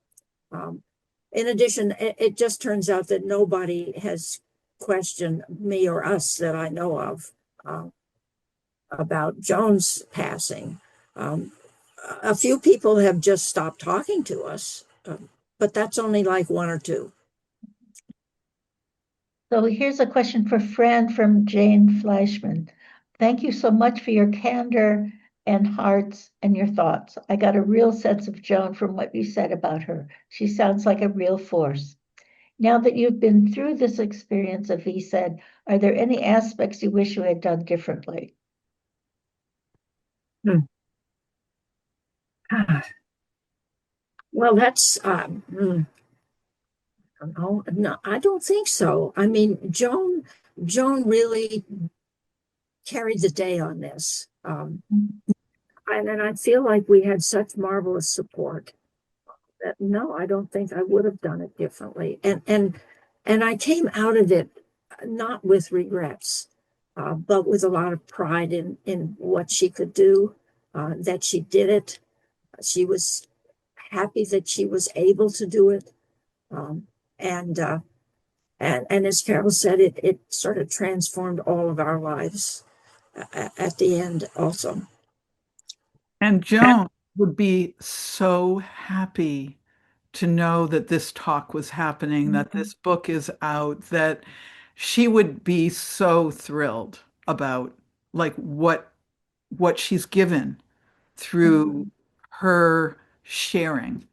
In addition, it just turns out that nobody has questioned me or us that I know of about Joan's passing. A few people have just stopped talking to us, but that's only like one or two. So here's a question for Fran from Jane Fleischman. Thank you so much for your candor and hearts and your thoughts. I got a real sense of Joan from what you said about her. She sounds like a real force. Now that you've been through this experience of VSED, are there any aspects you wish you had done differently? Well, that's no, I don't think so. I mean, Joan really carried the day on this. And I feel like we had such marvelous support that no, I don't think I would have done it differently. And I came out of it not with regrets, but with a lot of pride in what she could do, that she did it. She was happy that she was able to do it. And as Carol said, it sort of transformed all of our lives at the end also. And Joan would be so happy to know that this talk was happening, that this book is out, that she would be so thrilled about like what she's given through her sharing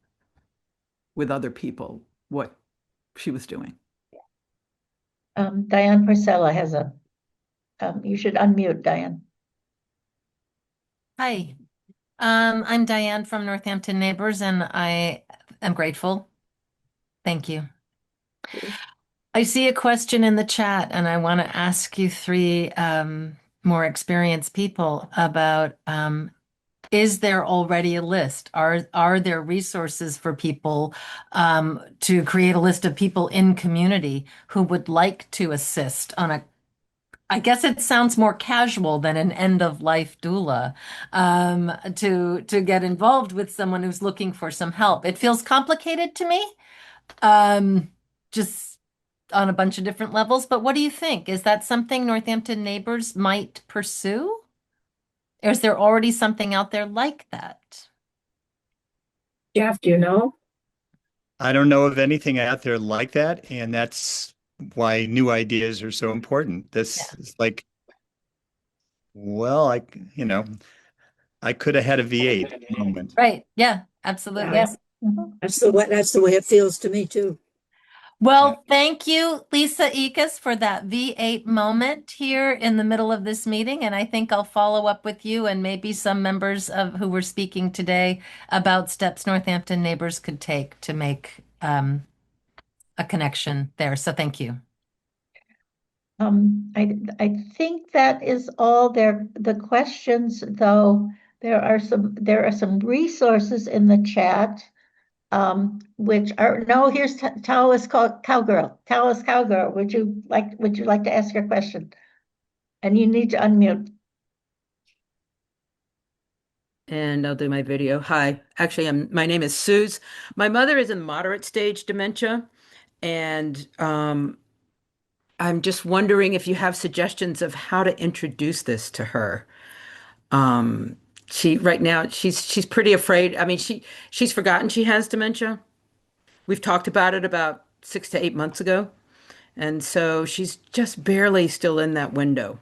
with other people what she was doing. Diane Porcella has you should unmute, Diane. Hi, I'm Diane from Northampton Neighbors, and I am grateful. Thank you. I see a question in the chat, and I want to ask you three more experienced people about is there already a list? Are there resources for people to create a list of people in community who would like to assist on a I guess it sounds more casual than an end of life doula to get involved with someone who's looking for some help. It feels complicated to me, just on a bunch of different levels. But what do you think? Is that something Northampton Neighbors might pursue? Or is there already something out there like that? Jeff, do you know? I don't know of anything out there like that, and that's why new ideas are so important. This is like, well, I could have had a V8 moment. Right. Yeah, absolutely. Yeah. That's the way it feels to me too. Well, thank you, Lisa Ikas, for that V8 moment here in the middle of this meeting. And I think I'll follow up with you and maybe some members of who were speaking today about steps Northampton Neighbors could take to make a connection there. So thank you. I think that is all there. The questions, though, there are some resources in the chat, which are no. Here's Taoist Cowgirl. Taoist Cowgirl. Would you like to ask your question? And you need to unmute. And I'll do my video. Hi, actually, my name is Suze. My mother is in moderate stage dementia, and I'm just wondering if you have suggestions of how to introduce this to her. Right now she's pretty afraid. I mean, she's forgotten she has dementia. We've talked about it about 6 to 8 months ago, and so she's just barely still in that window.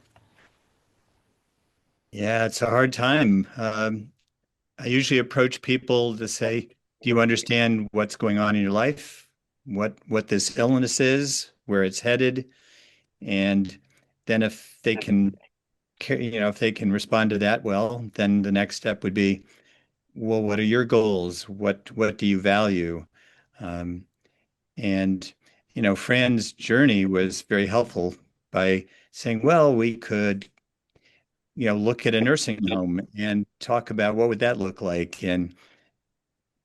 Yeah, it's a hard time. I usually approach people to say, do you understand what's going on in your life? What this illness is, where it's headed? And then if they can, if they can respond to that well, then the next step would be, well, what are your goals? What do you value? And Fran's journey was very helpful by saying, well, we could look at a nursing home and talk about what would that look like. And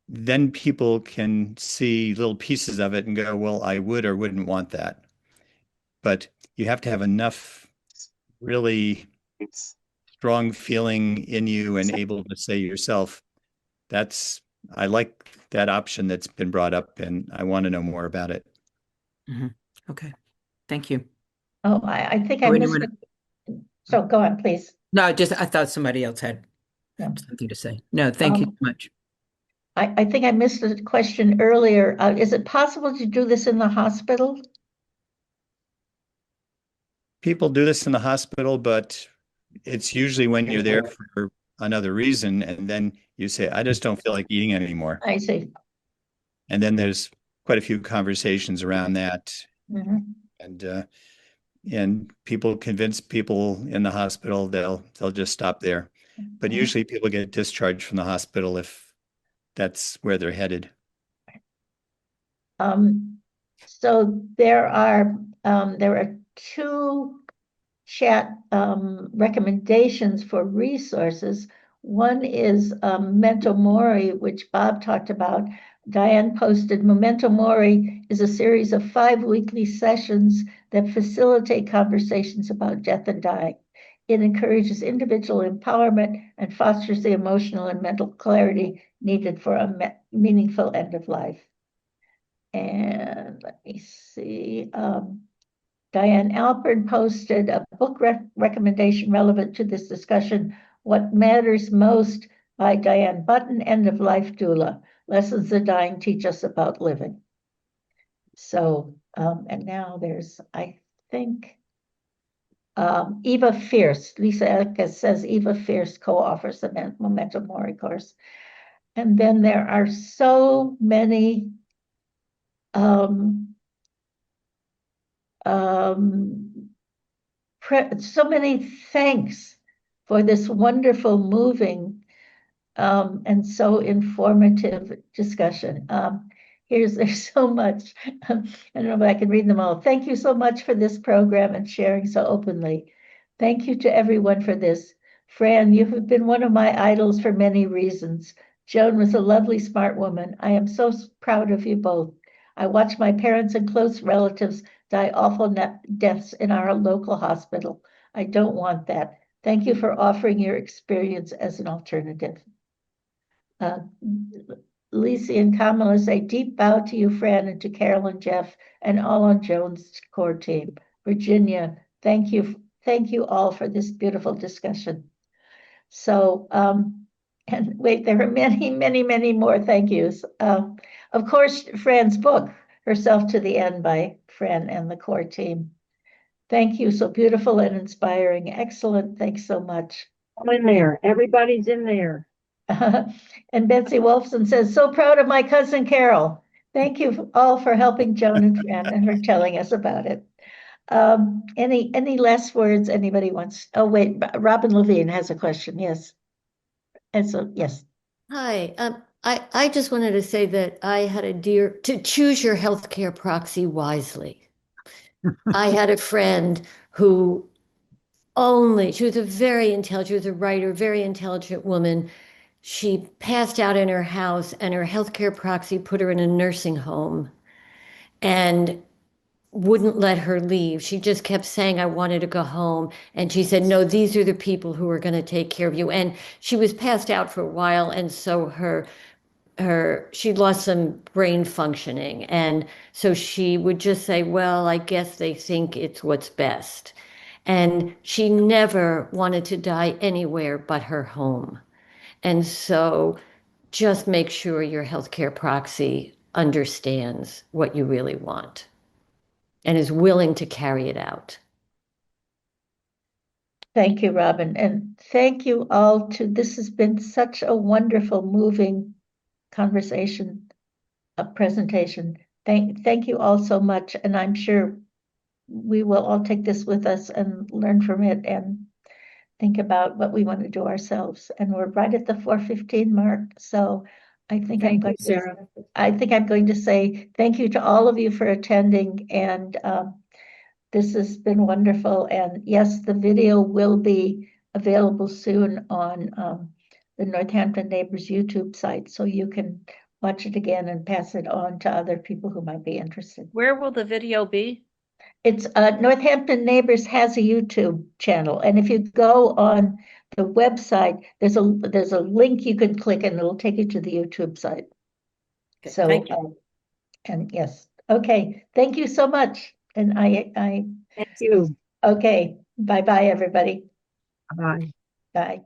then people can see little pieces of it and go, well, I would or wouldn't want that. But you have to have enough really strong feeling in you and able to say yourself, I like that option that's been brought up and I want to know more about it. Mm-hmm. Okay. Thank you. Oh, I think I missed it. So go on, please. No, I thought somebody else had something to say. No, thank you so much. I think I missed a question earlier. Is it possible to do this in the hospital? People do this in the hospital, but it's usually when you're there for another reason, and then you say, I just don't feel like eating anymore. I see. And then there's quite a few conversations around that. Mm-hmm. And people convince people in the hospital they'll just stop there. But usually people get discharged from the hospital if that's where they're headed. So there are two chat recommendations for resources. One is Memento Mori, which Bob talked about. Diane posted, Memento Mori is a series of 5 weekly sessions that facilitate conversations about death and dying. It encourages individual empowerment and fosters the emotional and mental clarity needed for a meaningful end of life. And let me see. Diane Alpern posted a book recommendation relevant to this discussion, What Matters Most by Diane Button, End of Life Doula, Lessons the Dying Teach Us About Living. So, and now there's, I think, Eva Fierce, Lisa Eckes says Eva Fierce co-offers the Memento Mori course. And then there are so many so many thanks for this wonderful, moving, and so informative discussion. There's so much. I don't know if I can read them all. Thank you so much for this program and sharing so openly. Thank you to everyone for this. Fran, you have been one of my idols for many reasons. Joan was a lovely, smart woman. I am so proud of you both. I watched my parents and close relatives die awful deaths in our local hospital. I don't want that. Thank you for offering your experience as an alternative. Lisa and Kamala say, deep bow to you, Fran, and to Carol and Jeff, and all on Joan's core team. Virginia, thank you all for this beautiful discussion. So, and wait, there are many, many, many more thank yous. Of course, Fran's book, Herself to the End by Fran and the core team. Thank you, so beautiful and inspiring. Excellent, thanks so much. I'm in there, everybody's in there. And Betsy Wolfson says, so proud of my cousin Carol. Thank you all for helping Joan and Fran and for telling us about it. Any last words anybody wants? Oh, wait, Robin Levine has a question, yes. And so, yes. Hi, I just wanted to say that I had to choose your healthcare proxy wisely. I had a friend who she was a very intelligent, she was a writer, very intelligent woman. She passed out in her house and her healthcare proxy put her in a nursing home and wouldn't let her leave. She just kept saying, I wanted to go home. And she said, no, these are the people who are going to take care of you. And she was passed out for a while. And so she lost some brain functioning. And so she would just say, well, I guess they think it's what's best. And she never wanted to die anywhere but her home. And so just make sure your healthcare proxy understands what you really want and is willing to carry it out. Thank you, Robin. And thank you all this has been such a wonderful, moving conversation, a presentation. Thank you all so much. And I'm sure we will all take this with us and learn from it and think about what we want to do ourselves. And we're right at the 4:15 mark. So I think I'm going to say thank you to all of you for attending. And this has been wonderful. And yes, the video will be available soon on the Northampton Neighbors YouTube site. So you can watch it again and pass it on to other people who might be interested. Where will the video be? It's Northampton Neighbors has a YouTube channel. And if you go on the website, there's a link you can click and it'll take you to the YouTube site. Okay, So, thank you. And yes, okay, thank you so much. And Thank you. okay, bye-bye, everybody. Bye. Bye.